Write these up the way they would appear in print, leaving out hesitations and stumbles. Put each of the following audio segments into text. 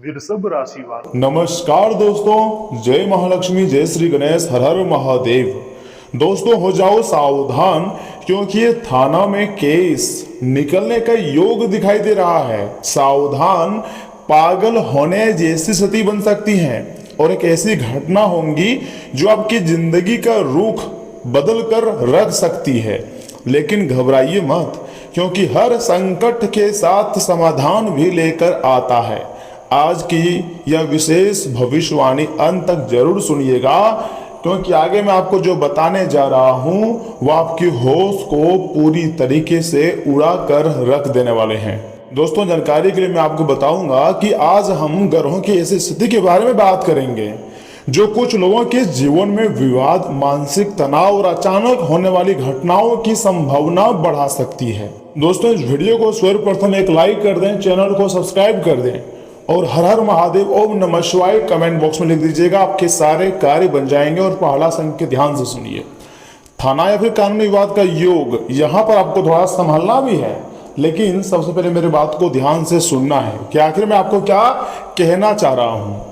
वृषभ राशि वाले। नमस्कार दोस्तों, जय महालक्ष्मी, जय श्री गणेश, हर हर महादेव। दोस्तों हो जाओ सावधान, क्योंकि ये थाना में केस निकलने का योग दिखाई दे रहा है। सावधान, पागल होने जैसी स्थिति बन सकती है और एक ऐसी घटना होंगी जो आपकी जिंदगी का रुख बदल कर रख सकती है। लेकिन घबराइए मत, क्योंकि हर संकट के साथ समाधान भी लेकर आता है। आज की यह विशेष भविष्यवाणी अंत तक जरूर सुनिएगा, क्योंकि आगे मैं आपको जो बताने जा रहा हूं वह आपकी होश को पूरी तरीके से उड़ा कर रख देने वाले हैं। दोस्तों, जानकारी के लिए मैं आपको बताऊंगा कि आज हम ग्रहों की ऐसी स्थिति के बारे में बात करेंगे जो कुछ लोगों के जीवन में विवाद, मानसिक तनाव और अचानक होने वाली घटनाओं की संभावना बढ़ा सकती है। दोस्तों, इस वीडियो को सर्वप्रथम एक लाइक कर दें, चैनल को सब्सक्राइब कर दें और हर हर महादेव ओम नमः शिवाय कमेंट बॉक्स में लिख दीजिएगा। आपके सारे कार्य बन जाएंगे। और पहला संकेत ध्यान से सुनिए। थाना या फिर कानूनी विवाद का योग, यहाँ पर आपको थोड़ा संभालना भी है, लेकिन सबसे पहले मेरी बात को ध्यान से सुनना है कि आखिर मैं आपको क्या कहना चाह रहा हूँ।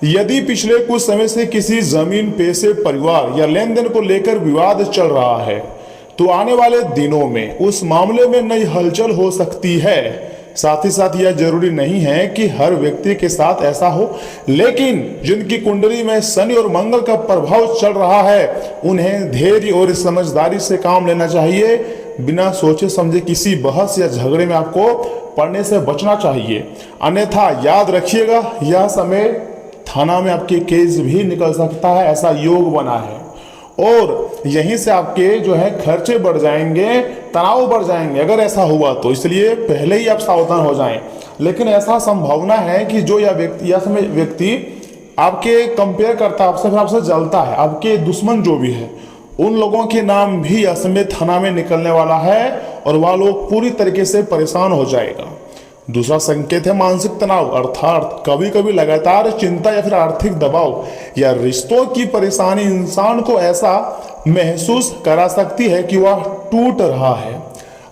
यदि पिछले कुछ समय से किसी जमीन, पैसे, परिवार या लेन देन को लेकर विवाद चल रहा है, तो आने वाले दिनों में उस मामले में नई हलचल हो सकती है। साथ ही साथ यह जरूरी नहीं है कि हर व्यक्ति के साथ ऐसा हो, लेकिन जिनकी कुंडली में शनि और मंगल का प्रभाव चल रहा है उन्हें धैर्य और समझदारी से काम लेना चाहिए। बिना सोचे समझे किसी बहस या झगड़े में आपको पड़ने से बचना चाहिए, अन्यथा याद रखिएगा यह समय थाना में आपके केस भी निकल सकता है। ऐसा योग बना है और यहीं से आपके जो है खर्चे बढ़ जाएंगे, तनाव बढ़ जाएंगे अगर ऐसा हुआ तो। इसलिए पहले ही आप सावधान हो जाएं। लेकिन ऐसा संभावना है कि जो यह व्यक्ति आपके कंपेयर करता है आपसे, फिर आपसे जलता है, आपके दुश्मन जो भी है, उन लोगों के नाम भी असमय थाना में निकलने वाला है और वह लोग पूरी तरीके से परेशान हो जाएगा। दूसरा संकेत है मानसिक तनाव, अर्थात कभी कभी लगातार चिंता या फिर आर्थिक दबाव या रिश्तों की परेशानी इंसान को ऐसा महसूस करा सकती है कि वह टूट रहा है।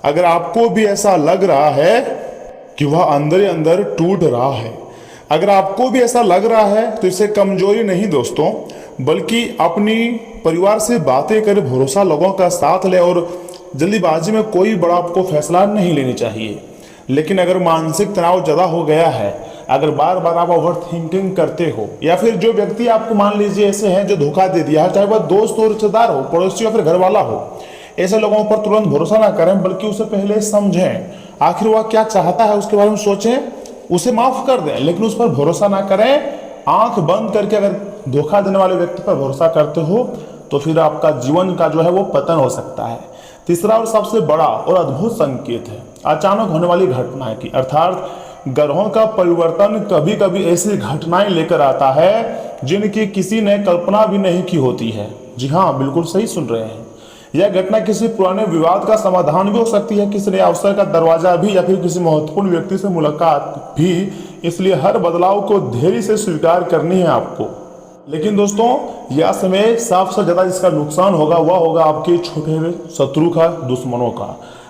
अगर आपको भी ऐसा लग रहा है कि वह अंदर ही अंदर टूट रहा है, अगर आपको भी ऐसा लग रहा है तो इसे कमजोरी नहीं दोस्तों, बल्कि अपनी परिवार से बातें करें, भरोसा लोगों का साथ ले और जल्दीबाजी में कोई बड़ा आपको फैसला नहीं लेनी चाहिए। लेकिन अगर मानसिक तनाव ज़्यादा हो गया है, अगर बार बार आप ओवर थिंकिंग करते हो, या फिर जो व्यक्ति आपको मान लीजिए ऐसे हैं जो धोखा दे दिया है, चाहे वह दोस्त हो, रिश्तेदार हो, पड़ोसी हो, फिर घर वाला हो, ऐसे लोगों पर तुरंत भरोसा ना करें, बल्कि उसे पहले समझें, आखिर वह क्या चाहता है उसके बारे में सोचें, उसे माफ कर दें, लेकिन उस पर भरोसा ना करें। आंख बंद करके अगर धोखा देने वाले व्यक्ति पर भरोसा करते हो तो फिर आपका जीवन का जो है वो पतन हो सकता है। तीसरा और सबसे बड़ा और अद्भुत संकेत है अचानक होने वाली घटनाएं की, अर्थात ग्रहों का परिवर्तन कभी कभी ऐसी घटनाएं लेकर आता है जिनकी किसी ने कल्पना भी नहीं की होती है। जी हाँ, बिल्कुल सही सुन रहे हैं। यह घटना किसी पुराने विवाद का समाधान भी हो सकती है, किसी नए अवसर का दरवाजा भी, या फिर किसी महत्वपूर्ण व्यक्ति से मुलाकात भी। इसलिए हर बदलाव को धैर्य से स्वीकार करनी है आपको। लेकिन दोस्तों, यह समय सबसे ज्यादा इसका नुकसान होगा वह होगा आपके छोटे हुए शत्रु का, दुश्मनों का,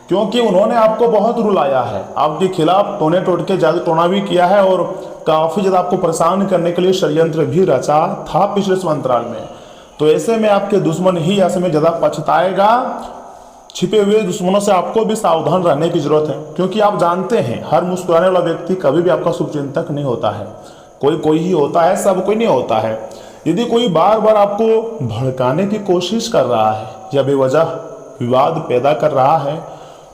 क्योंकि उन्होंने आपको बहुत रुलाया है, आपके खिलाफ टोने टोटके जादू टोना भी किया है और काफी ज्यादा आपको परेशान करने के लिए षड्यंत्र भी रचा था पिछले संवत्सर में। तो ऐसे में आपके दुश्मन ही ऐसे में ज्यादा पछताएगा। छिपे हुए दुश्मनों से आपको भी सावधान रहने की जरूरत है, क्योंकि आप जानते हैं हर मुस्कुराने वाला व्यक्ति कभी भी आपका शुभचिंतक नहीं होता है। कोई कोई ही होता है, सब कोई नहीं होता है। यदि कोई बार बार आपको भड़काने की कोशिश कर रहा है या बेवजह विवाद पैदा कर रहा है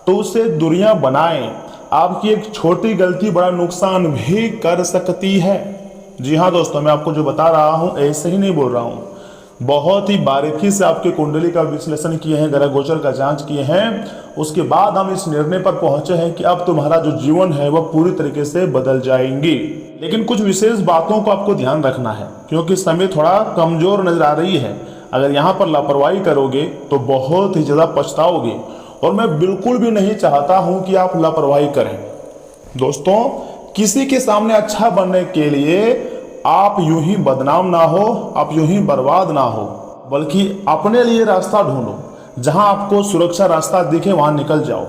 तो उससे दूरियां बनाएं। आपकी एक छोटी गलती बड़ा नुकसान भी कर सकती है। जी हाँ दोस्तों, मैं आपको जो बता रहा हूं ऐसे ही नहीं बोल रहा हूं, बहुत ही बारीकी से आपके कुंडली का विश्लेषण किए हैं, ग्रह गोचर का जांच किए हैं। उसके बाद हम इस निर्णय पर पहुंचे हैं कि अब तुम्हारा जो जीवन है वह पूरी तरीके से बदल जाएंगी। लेकिन कुछ विशेष बातों को आपको ध्यान रखना है, क्योंकि समय थोड़ा कमजोर नजर आ रही है। अगर यहाँ पर लापरवाही करोगे तो बहुत ही ज्यादा पछताओगे, और मैं बिल्कुल भी नहीं चाहता हूं कि आप लापरवाही करें। दोस्तों, किसी के सामने अच्छा बनने के लिए आप यूं ही बदनाम ना हो, आप यूं ही बर्बाद ना हो, बल्कि अपने लिए रास्ता ढूंढो। जहां आपको सुरक्षा रास्ता दिखे वहां निकल जाओ।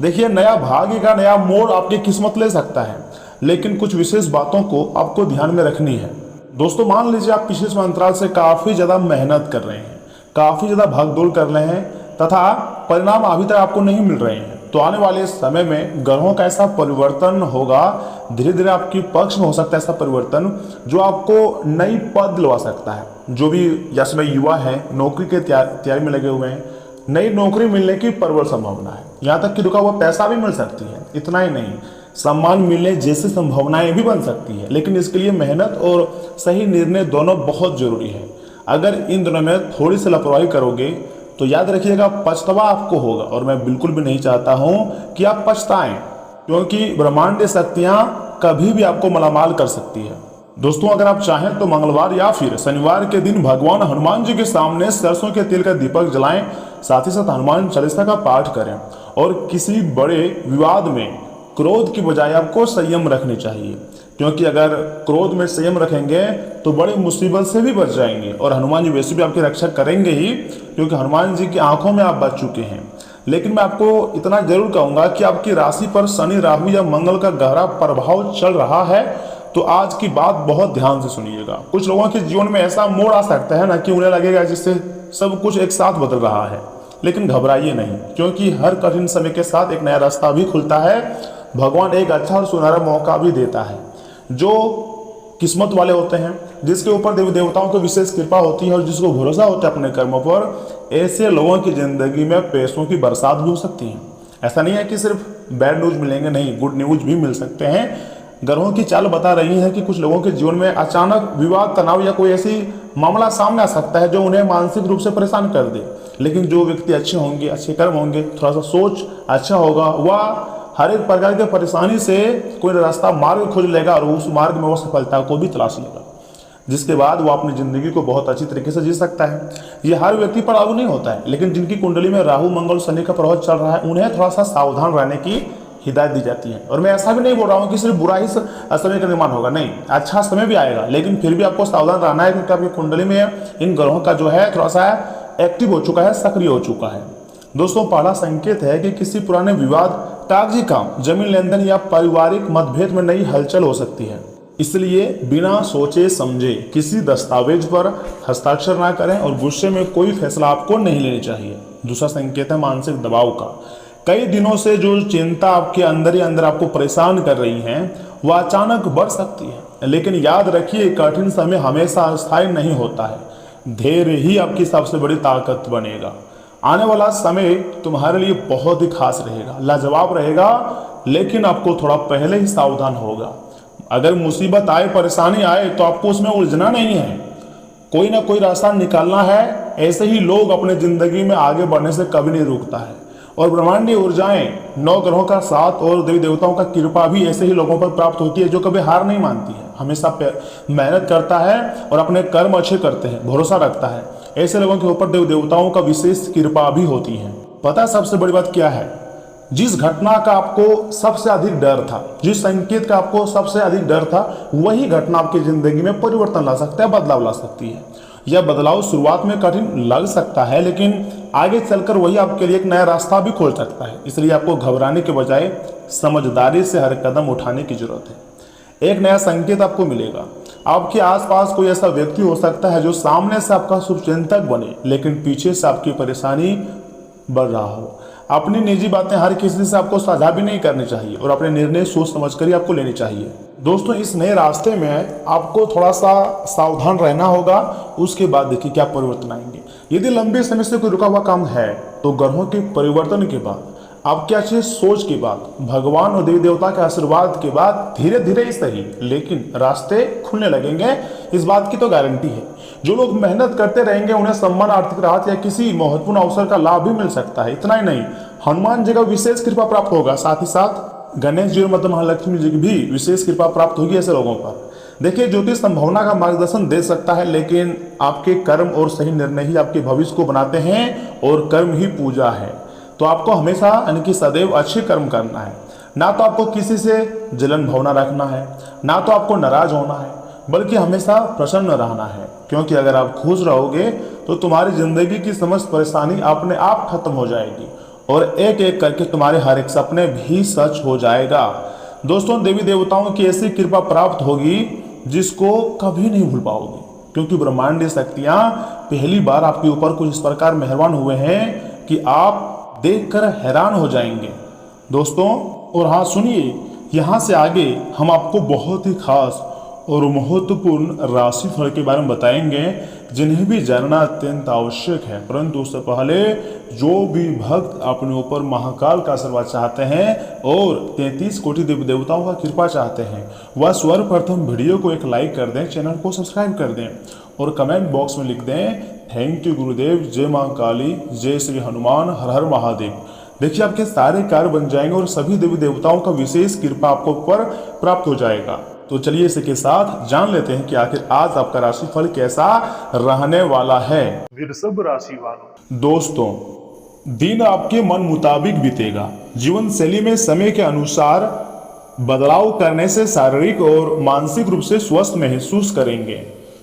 देखिए, नया भाग्य का नया मोड़ आपकी किस्मत ले सकता है। लेकिन कुछ विशेष बातों को आपको ध्यान में रखनी है। दोस्तों मान लीजिए आप पिछले समय अंतराल से काफ़ी ज़्यादा मेहनत कर रहे हैं, काफ़ी ज़्यादा भागदौड़ कर रहे हैं तथा परिणाम अभी तक आपको नहीं मिल रहे हैं, तो आने वाले समय में ग्रहों का ऐसा परिवर्तन होगा, धीरे धीरे आपके पक्ष में हो सकता है ऐसा परिवर्तन जो आपको नई पद दिलवा सकता है। जो भी या समय युवा है, नौकरी के तैयारी में लगे हुए हैं, नई नौकरी मिलने की प्रबल संभावना है। यहाँ तक कि रुका हुआ पैसा भी मिल सकती है। इतना ही नहीं, सम्मान मिलने जैसी संभावनाएं भी बन सकती है, लेकिन इसके लिए मेहनत और सही निर्णय दोनों बहुत जरूरी है। अगर इन दोनों में थोड़ी सी लापरवाही करोगे तो याद रखिएगा पछतावा आपको होगा, और मैं बिल्कुल भी नहीं चाहता हूं कि आप पछताएं, क्योंकि ब्रह्मांडीय शक्तियां कभी भी आपको मालामाल कर सकती है। दोस्तों अगर आप चाहें तो मंगलवार या फिर शनिवार के दिन भगवान हनुमान जी के सामने सरसों के तेल का दीपक जलाएं, साथ ही साथ हनुमान चालीसा का पाठ करें, और किसी बड़े विवाद में क्रोध की बजाय आपको संयम रखनी चाहिए, क्योंकि अगर क्रोध में संयम रखेंगे तो बड़ी मुसीबत से भी बच जाएंगे। और हनुमान जी वैसे भी आपकी रक्षा करेंगे ही, क्योंकि हनुमान जी की आंखों में आप बच चुके हैं। लेकिन मैं आपको इतना जरूर कहूंगा कि आपकी राशि पर शनि, राहु या मंगल का गहरा प्रभाव चल रहा है, तो आज की बात बहुत ध्यान से सुनिएगा। कुछ लोगों के जीवन में ऐसा मोड़ आ सकता है ना कि उन्हें लगेगा जिससे सब कुछ एक साथ बदल रहा है, लेकिन घबराइए नहीं, क्योंकि हर कठिन समय के साथ एक नया रास्ता भी खुलता है। भगवान एक अच्छा और सुनहरा मौका भी देता है। जो किस्मत वाले होते हैं, जिसके ऊपर देवी देवताओं की विशेष कृपा होती है और जिसको भरोसा होता है अपने कर्मों पर, ऐसे लोगों की जिंदगी में पैसों की बरसात भी हो सकती है। ऐसा नहीं है कि सिर्फ बैड न्यूज मिलेंगे, नहीं, गुड न्यूज भी मिल सकते हैं। ग्रहों की चाल बता रही है कि कुछ लोगों के जीवन में अचानक विवाद, तनाव या कोई ऐसी मामला सामने आ सकता है जो उन्हें मानसिक रूप से परेशान कर दे। लेकिन जो व्यक्ति अच्छे होंगे, अच्छे कर्म होंगे, थोड़ा सा सोच अच्छा होगा, वह हर एक प्रकार की परेशानी से कोई रास्ता, मार्ग खोज लेगा और उस मार्ग में वो सफलता को भी तलाश लेगा, जिसके बाद वो अपनी जिंदगी को बहुत अच्छी तरीके से जी सकता है। ये हर व्यक्ति पर लागू नहीं होता है, लेकिन जिनकी कुंडली में राहु, मंगल, शनि का प्रभाव चल रहा है, उन्हें थोड़ा सा सावधान रहने की हिदायत दी जाती है। और मैं ऐसा भी नहीं बोल रहा हूँ कि सिर्फ बुरा ही समय का निर्माण होगा, नहीं, अच्छा समय भी आएगा, लेकिन फिर भी आपको सावधान रहना है, क्योंकि आपकी कुंडली में इन ग्रहों का जो है थोड़ा सा एक्टिव हो चुका है, सक्रिय हो चुका है। दोस्तों पहला संकेत है कि किसी पुराने विवाद, कागजी काम, जमीन लेनदेन या पारिवारिक मतभेद में नई हलचल हो सकती है। इसलिए बिना सोचे समझे किसी दस्तावेज पर हस्ताक्षर ना करें और गुस्से में कोई फैसला आपको नहीं लेनी चाहिए। दूसरा संकेत है मानसिक दबाव का। कई दिनों से जो चिंता आपके अंदर ही अंदर आपको परेशान कर रही है, वह अचानक बढ़ सकती है। लेकिन याद रखिए कठिन समय हमेशा अस्थायी नहीं होता है। धैर्य ही आपकी सबसे बड़ी ताकत बनेगा। आने वाला समय तुम्हारे लिए बहुत ही खास रहेगा, लाजवाब रहेगा, लेकिन आपको थोड़ा पहले ही सावधान होगा। अगर मुसीबत आए, परेशानी आए, तो आपको उसमें उलझना नहीं है, कोई ना कोई रास्ता निकालना है। ऐसे ही लोग अपने जिंदगी में आगे बढ़ने से कभी नहीं रुकता है। और ब्रह्मांडीय ऊर्जाएं, 9 ग्रहों का साथ और देवी देवताओं का कृपा भी ऐसे ही लोगों पर प्राप्त होती है जो कभी हार नहीं मानती है, हमेशा मेहनत करता है और अपने कर्म अच्छे करते हैं, भरोसा रखता है। ऐसे लोगों के ऊपर देवी देवताओं का विशेष कृपा भी होती है। पता है सबसे बड़ी बात क्या है? जिस घटना का आपको सबसे अधिक डर था, जिस संकेत का आपको सबसे अधिक डर था, वही घटना आपकी जिंदगी में परिवर्तन ला सकता है, बदलाव ला सकती है। यह बदलाव शुरुआत में कठिन लग सकता है, लेकिन आगे चलकर वही आपके लिए एक नया रास्ता भी खोल सकता है। इसलिए आपको घबराने के बजाय समझदारी से हर कदम उठाने की जरूरत है। एक नया संकेत आपको मिलेगा। आपके आसपास कोई ऐसा व्यक्ति हो सकता है जो सामने से आपका शुभचिंतक बने, लेकिन पीछे से आपकी परेशानी बढ़ रहा हो। अपनी निजी बातें हर किसी से आपको साझा भी नहीं करनी चाहिए और अपने निर्णय सोच समझ कर ही आपको लेनी चाहिए। दोस्तों इस नए रास्ते में आपको थोड़ा सा सावधान रहना होगा। उसके बाद देखिए क्या परिवर्तन आएंगे। यदि लंबे समय से कोई रुका हुआ काम है, तो ग्रहों के परिवर्तन के बाद, आपकी अच्छी सोच के बाद, भगवान और देवी देवता के आशीर्वाद के बाद धीरे धीरे ही सही, लेकिन रास्ते खुलने लगेंगे। इस बात की तो गारंटी है। जो लोग मेहनत करते रहेंगे उन्हें सम्मान, आर्थिक राहत या किसी महत्वपूर्ण अवसर का लाभ भी मिल सकता है। इतना ही नहीं, हनुमान जी का विशेष कृपा प्राप्त होगा, साथ ही साथ गणेश जी और माता महालक्ष्मी जी की भी विशेष कृपा प्राप्त होगी ऐसे लोगों पर। देखिए ज्योतिष संभावना का मार्गदर्शन दे सकता है, लेकिन आपके कर्म और सही निर्णय ही आपके भविष्य को बनाते हैं और कर्म ही पूजा है। तो आपको हमेशा यानी कि सदैव अच्छे कर्म करना है। ना तो आपको किसी से जलन भावना रखना है, ना तो आपको नाराज होना है, बल्कि हमेशा प्रसन्न रहना है। क्योंकि अगर आप खुश रहोगे तो तुम्हारी जिंदगी की समस्त परेशानी अपने आप खत्म हो जाएगी और एक एक करके तुम्हारे हर एक सपने भी सच हो जाएगा। दोस्तों देवी देवताओं की ऐसी कृपा प्राप्त होगी जिसको कभी नहीं भूल पाओगे, क्योंकि ब्रह्मांडीय शक्तियां पहली बार आपके ऊपर कुछ इस प्रकार मेहरबान हुए हैं कि आप देखकर हैरान हो जाएंगे दोस्तों। और हाँ सुनिए, यहाँ से आगे हम आपको बहुत ही खास और महत्वपूर्ण राशिफल के बारे में बताएंगे जिन्हें भी जानना अत्यंत आवश्यक है। परंतु उससे पहले जो भी भक्त अपने ऊपर महाकाल का आशीर्वाद चाहते हैं और 33 कोटि देवी देवताओं का कृपा चाहते हैं, वह सर्वप्रथम वीडियो को एक लाइक कर दें, चैनल को सब्सक्राइब कर दें और कमेंट बॉक्स में लिख दें थैंक यू गुरुदेव, जय मां काली, जय श्री हनुमान, हर हर महादेव। देखिए आपके सारे कार्य बन जाएंगे और सभी देवी देवताओं का विशेष कृपा आपको ऊपर प्राप्त हो जाएगा। तो चलिए इसी के साथ जान लेते हैं कि आखिर आज आपका राशिफल कैसा रहने वाला है। वृषभ राशि वालों, दोस्तों दिन आपके मन मुताबिक बीतेगा। जीवन शैली में समय के अनुसार बदलाव करने से शारीरिक और मानसिक रूप से स्वस्थ महसूस करेंगे।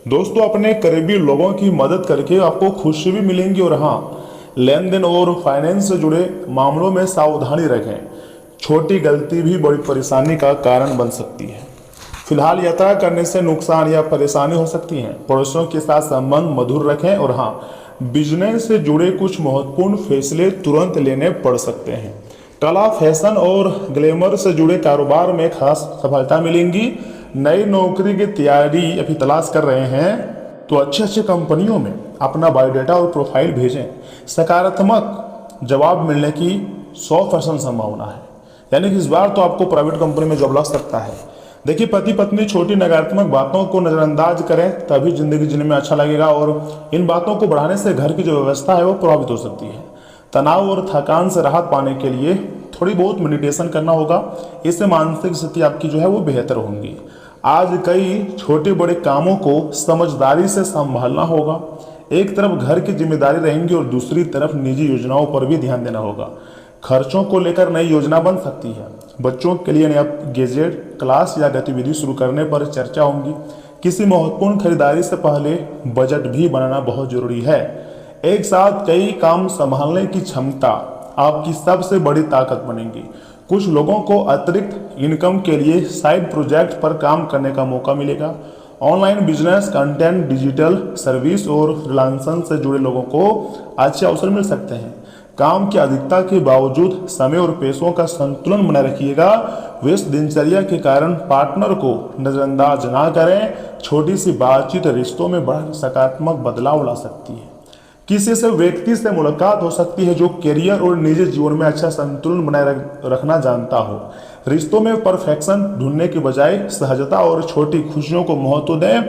दोस्तों अपने करीबी लोगों की मदद करके आपको खुशी भी मिलेंगी और हाँ, लेन देन और फाइनेंस से जुड़े मामलों में सावधानी रखें। छोटी गलती भी बड़ी परेशानी का कारण बन सकती है। फिलहाल यात्रा करने से नुकसान या परेशानी हो सकती है। पड़ोसियों के साथ संबंध मधुर रखें और हाँ, बिजनेस से जुड़े कुछ महत्वपूर्ण फैसले तुरंत लेने पड़ सकते हैं। कला, फैशन और ग्लैमर से जुड़े कारोबार में खास सफलता मिलेंगी। नई नौकरी की तैयारी अभी तलाश कर रहे हैं तो अच्छे कंपनियों में अपना बायोडाटा और प्रोफाइल भेजें। सकारात्मक जवाब मिलने की 100% संभावना है, यानी कि इस बार तो आपको प्राइवेट कंपनी में जॉब लग सकता है। देखिए पति पत्नी छोटी नकारात्मक बातों को नजरअंदाज करें, तभी जिंदगी जीने में अच्छा लगेगा और इन बातों को बढ़ाने से घर की जो व्यवस्था है वो प्रभावित हो सकती है। तनाव और थकान से राहत पाने के लिए थोड़ी बहुत मेडिटेशन करना होगा, इससे मानसिक स्थिति आपकी जो है वो बेहतर होंगी। आज कई छोटे बड़े कामों को समझदारी से संभालना होगा। एक तरफ घर की जिम्मेदारी रहेंगी और दूसरी तरफ निजी योजनाओं पर भी ध्यान देना होगा। खर्चों को लेकर नई योजना बन सकती है। बच्चों के लिए नया गैजेट, क्लास या गतिविधि शुरू करने पर चर्चा होगी। किसी महत्वपूर्ण खरीदारी से पहले बजट भी बनाना बहुत जरूरी है। एक साथ कई काम संभालने की क्षमता आपकी सबसे बड़ी ताकत बनेगी। कुछ लोगों को अतिरिक्त इनकम के लिए साइड प्रोजेक्ट पर काम करने का मौका मिलेगा। Online business, content, digital service और फ्रीलांसिंग से जुड़े लोगों को अच्छे अवसर मिल सकते हैं। काम की अधिकता के बावजूद समय और पैसों का संतुलन बनाए रखिएगा। व्यस्त दिनचर्या के कारण पार्टनर को नजरअंदाज ना करें। छोटी सी बातचीत रिश्तों में बड़ा सकारात्मक बदलाव ला सकती है। किसी से व्यक्ति से मुलाकात हो सकती है जो करियर और निजी जीवन में अच्छा संतुलन बनाए रखना जानता हो। रिश्तों में परफेक्शन ढूंढने की बजाय सहजता और छोटी खुशियों को महत्व दें।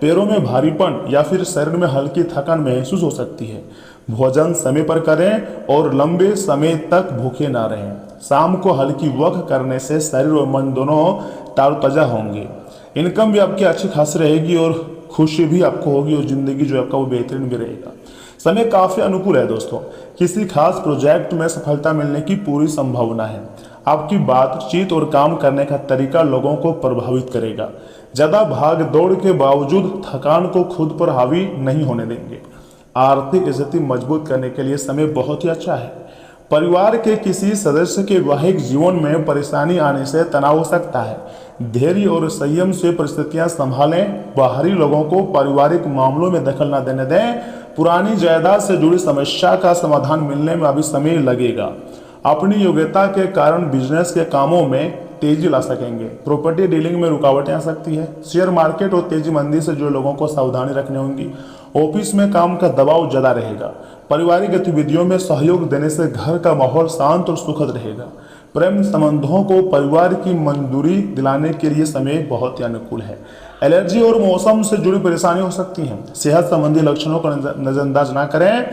पैरों में भारीपन या फिर शरीर में हल्की थकान महसूस हो सकती है। भोजन समय पर करें और लंबे समय तक भूखे ना रहें। शाम को हल्की वॉक करने से शरीर और मन दोनों तरोताजा होंगे। इनकम भी आपकी अच्छी खासी रहेगी और खुशी भी आपको होगी और जिंदगी जो आपका वो बेहतरीन भी रहेगा। समय काफी अनुकूल है दोस्तों। किसी खास प्रोजेक्ट में सफलता मिलने की पूरी संभावना है। आपकी बातचीत और काम करने का तरीका लोगों को प्रभावित करेगा। ज्यादा भाग दौड़ के बावजूद थकान को खुद पर हावी नहीं होने देंगे। आर्थिक स्थिति मजबूत करने के लिए समय बहुत ही अच्छा है। परिवार के किसी सदस्य के वैवाहिक जीवन में परेशानी आने से तनाव हो सकता है। धैर्य और संयम से परिस्थितियां संभालें। बाहरी लोगों को पारिवारिक मामलों में दखल न देने दें। पुरानी जायदाद से जुड़ी समस्या का समाधान मिलने में अभी समय लगेगा। अपनी योग्यता के कारण बिजनेस के कामों में तेजी ला सकेंगे। प्रॉपर्टी डीलिंग में रुकावटें आ सकती है। शेयर मार्केट और तेजी मंदी से जुड़े लोगों को सावधानी रखनी होगी। ऑफिस में काम का दबाव ज्यादा रहेगा। पारिवारिक गतिविधियों में सहयोग देने से घर का माहौल शांत और सुखद रहेगा। प्रेम संबंधों को परिवार की मंजूरी दिलाने के लिए समय बहुत ही अनुकूल है। एलर्जी और मौसम से जुड़ी परेशानी हो सकती है। सेहत संबंधी लक्षणों को नजरअंदाज ना करें।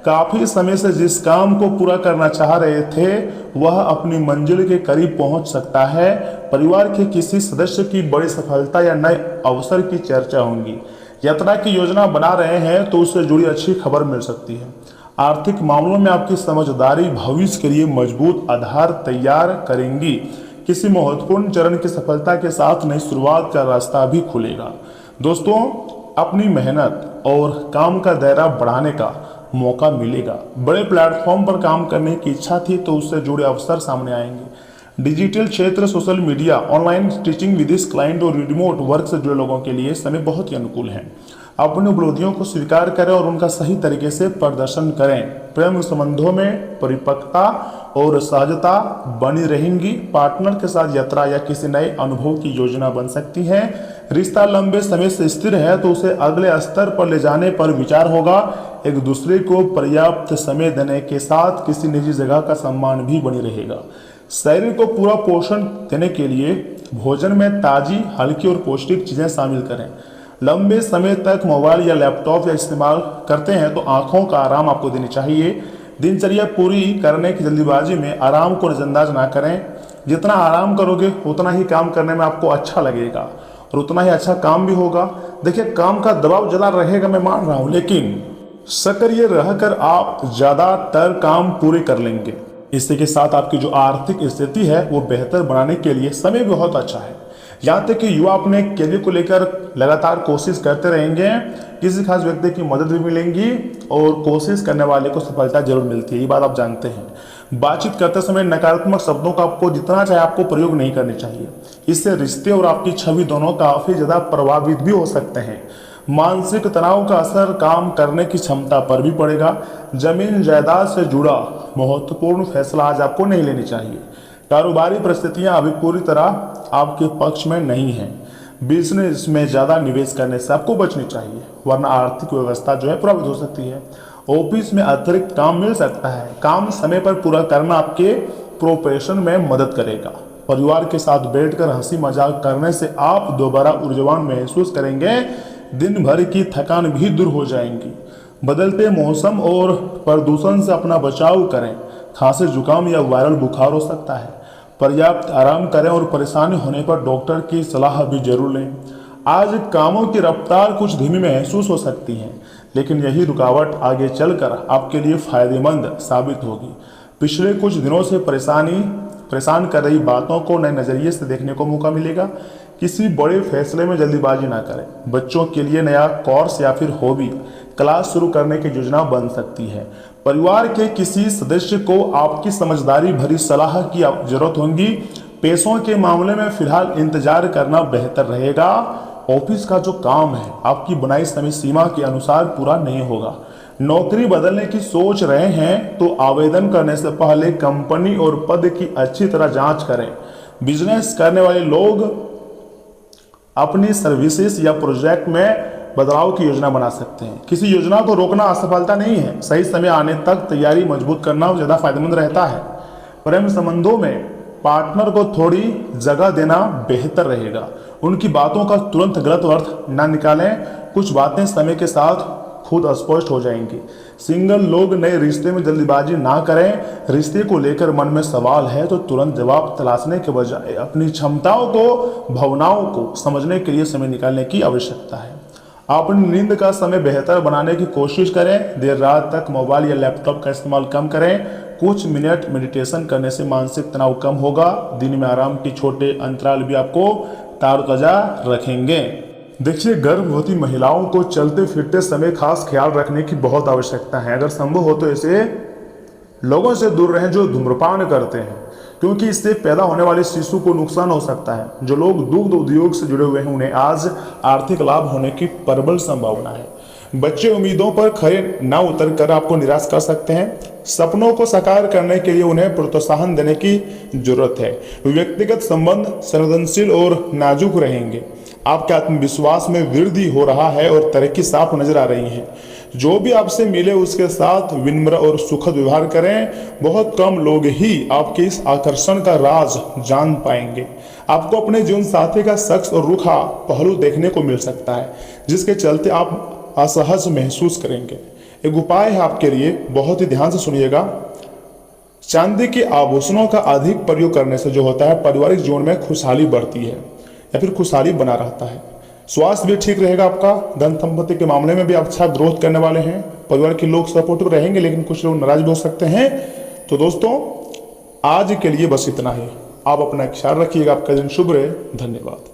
काफी समय से जिस काम को पूरा करना चाह रहे थे वह अपनी मंजिल के करीब पहुंच सकता है। परिवार के किसी सदस्य की बड़ी सफलता या नए अवसर की चर्चा होगी। यात्रा की योजना बना रहे हैं तो उससे जुड़ी अच्छी खबर मिल सकती है। आर्थिक मामलों में आपकी समझदारी भविष्य के लिए मजबूत आधार तैयार करेंगी। किसी महत्वपूर्ण चरण की सफलता के साथ नई शुरुआत का रास्ता भी खुलेगा। दोस्तों अपनी मेहनत और काम का दायरा बढ़ाने का मौका मिलेगा। बड़े प्लेटफॉर्म पर काम करने की इच्छा थी तो उससे जुड़े अवसर सामने आएंगे। डिजिटल क्षेत्र, सोशल मीडिया, ऑनलाइन टीचिंग विदेश क्लाइंट और रिमोट वर्क से जुड़े लोगों के लिए समय बहुत ही अनुकूल है। अपनी उपलब्धियों को स्वीकार करें और उनका सही तरीके से प्रदर्शन करें। प्रेम संबंधों में परिपक्वता और सहजता बनी रहेंगी। पार्टनर के साथ यात्रा या किसी नए अनुभव की योजना बन सकती है। रिश्ता लंबे समय से स्थिर है तो उसे अगले स्तर पर ले जाने पर विचार होगा। एक दूसरे को पर्याप्त समय देने के साथ किसी निजी जगह का सम्मान भी बनी रहेगा। शरीर को पूरा पोषण देने के लिए भोजन में ताजी, हल्की और पौष्टिक चीजें शामिल करें। लंबे समय तक मोबाइल या लैपटॉप या इस्तेमाल करते हैं तो आंखों का आराम आपको देनी चाहिए। दिनचर्या पूरी करने की जल्दीबाजी में आराम को नजरअंदाज ना करें। जितना आराम करोगे उतना ही काम करने में आपको अच्छा लगेगा और उतना ही अच्छा काम भी होगा। देखिए, काम का दबाव ज़्यादा रहेगा, मैं मान रहा हूँ, लेकिन सक्रिय रहकर आप ज़्यादातर काम पूरे कर लेंगे। इसी के साथ आपकी जो आर्थिक स्थिति है वो बेहतर बनाने के लिए समय बहुत अच्छा है। यहाँ तक कि युवा अपने करियर को लेकर लगातार कोशिश करते रहेंगे। किसी खास व्यक्ति की मदद भी मिलेंगी और कोशिश करने वाले को सफलता जरूर मिलती है, ये बात आप जानते हैं। बातचीत करते समय नकारात्मक शब्दों का आपको जितना चाहे आपको प्रयोग नहीं करने चाहिए। इससे रिश्ते और आपकी छवि दोनों काफी ज्यादा प्रभावित भी हो सकते हैं। मानसिक तनाव का असर काम करने की क्षमता पर भी पड़ेगा। जमीन जायदाद से जुड़ा महत्वपूर्ण फैसला आज आपको नहीं लेनी चाहिए। कारोबारी परिस्थितियां अभी पूरी तरह आपके पक्ष में नहीं है। बिजनेस में ज्यादा निवेश करने से आपको बचनी चाहिए, वरना आर्थिक व्यवस्था जो है प्रभावित हो सकती है। ऑफिस में अतिरिक्त काम मिल सकता है। काम समय पर पूरा करना आपके प्रोफेशन में मदद करेगा। परिवार के साथ बैठकर हंसी मजाक करने से आप दोबारा ऊर्जावान महसूस करेंगे। दिन भर की थकान भी दूर हो जाएंगी। बदलते मौसम और प्रदूषण से अपना बचाव करें। खांसी, जुकाम या वायरल बुखार हो सकता है। पर्याप्त आराम करें और परेशानी होने पर डॉक्टर की सलाह भी जरूर लें। आज कामों की रफ्तार कुछ धीमी महसूस हो सकती है, लेकिन यही रुकावट आगे चलकर आपके लिए फायदेमंद साबित होगी। पिछले कुछ दिनों से परेशान कर रही बातों को नए नजरिए से देखने को मौका मिलेगा। किसी बड़े फैसले में जल्दीबाजी ना करें। बच्चों के लिए नया कोर्स या फिर हॉबी क्लास शुरू करने की योजना बन सकती है। परिवार के किसी सदस्य को आपकी समझदारी भरी सलाह की जरूरत होगी। पैसों के मामले में फिलहाल इंतजार करना बेहतर रहेगा। ऑफिस का जो काम है आपकी बनाई समय सीमा के अनुसार पूरा नहीं होगा। नौकरी बदलने की सोच रहे हैं तो आवेदन करने से पहले कंपनी और पद की अच्छी तरह जांच करें। बिजनेस करने वाले लोग अपनी सर्विसेज या प्रोजेक्ट में बदलाव की योजना बना सकते हैं। किसी योजना को रोकना असफलता नहीं है। सही समय आने तक तैयारी मजबूत करना ज्यादा फायदेमंद रहता है। प्रेम संबंधों में पार्टनर को थोड़ी जगह देना बेहतर रहेगा। उनकी बातों का तुरंत गलत अर्थ ना निकालें। कुछ बातें समय के साथ खुद स्पष्ट हो जाएंगी। सिंगल लोग नए रिश्ते में जल्दीबाजी ना करें। रिश्ते को लेकर मन में सवाल है तो तुरंत जवाब तलाशने के बजाय अपनी क्षमताओं को, भावनाओं को समझने के लिए समय निकालने की आवश्यकता है। अपनी नींद का समय बेहतर बनाने की कोशिश करें। देर रात तक मोबाइल या लैपटॉप का इस्तेमाल कम करें। कुछ मिनट मेडिटेशन करने से मानसिक तनाव कम होगा। दिन में आराम के छोटे अंतराल भी आपको ताज़ा रखेंगे। देखिए, गर्भवती महिलाओं को चलते फिरते समय खास ख्याल रखने की बहुत आवश्यकता है। अगर संभव हो तो ऐसे लोगों से दूर रहें जो धूम्रपान करते हैं, क्योंकि इससे पैदा होने वाले शिशु को नुकसान हो सकता है। जो लोग दुग्ध उद्योग से जुड़े हुए हैं उन्हें आज आर्थिक लाभ होने की प्रबल संभावना है। बच्चे उम्मीदों पर खरे न उतर कर आपको निराश कर सकते हैं। सपनों को साकार करने के लिए उन्हें प्रोत्साहन देने की जरूरत है। व्यक्तिगत संबंध संवेदनशील और नाजुक रहेंगे। आपके आत्मविश्वास में वृद्धि हो रहा है और तरक्की साफ नजर आ रही है। जो भी आपसे मिले उसके साथ विनम्र और सुखद व्यवहार करें। बहुत कम लोग ही आपके इस आकर्षण का राज जान पाएंगे। आपको अपने जीवन साथी का शख्स और रूखा पहलू देखने को मिल सकता है, जिसके चलते आप असहज महसूस करेंगे। एक उपाय है आपके लिए, बहुत ही ध्यान से सुनिएगा। चांदी के आभूषणों का अधिक प्रयोग करने से जो होता है, पारिवारिक जीवन में खुशहाली बढ़ती है या फिर खुशहाली बना रहता है। स्वास्थ्य भी ठीक रहेगा आपका। धन संपत्ति के मामले में भी आप अच्छा ग्रोथ करने वाले हैं। परिवार के लोग सपोर्टिव रहेंगे, लेकिन कुछ लोग नाराज भी हो सकते हैं। तो दोस्तों, आज के लिए बस इतना ही। आप अपना ख्याल रखिएगा। आपका दिन शुभ रहे। धन्यवाद।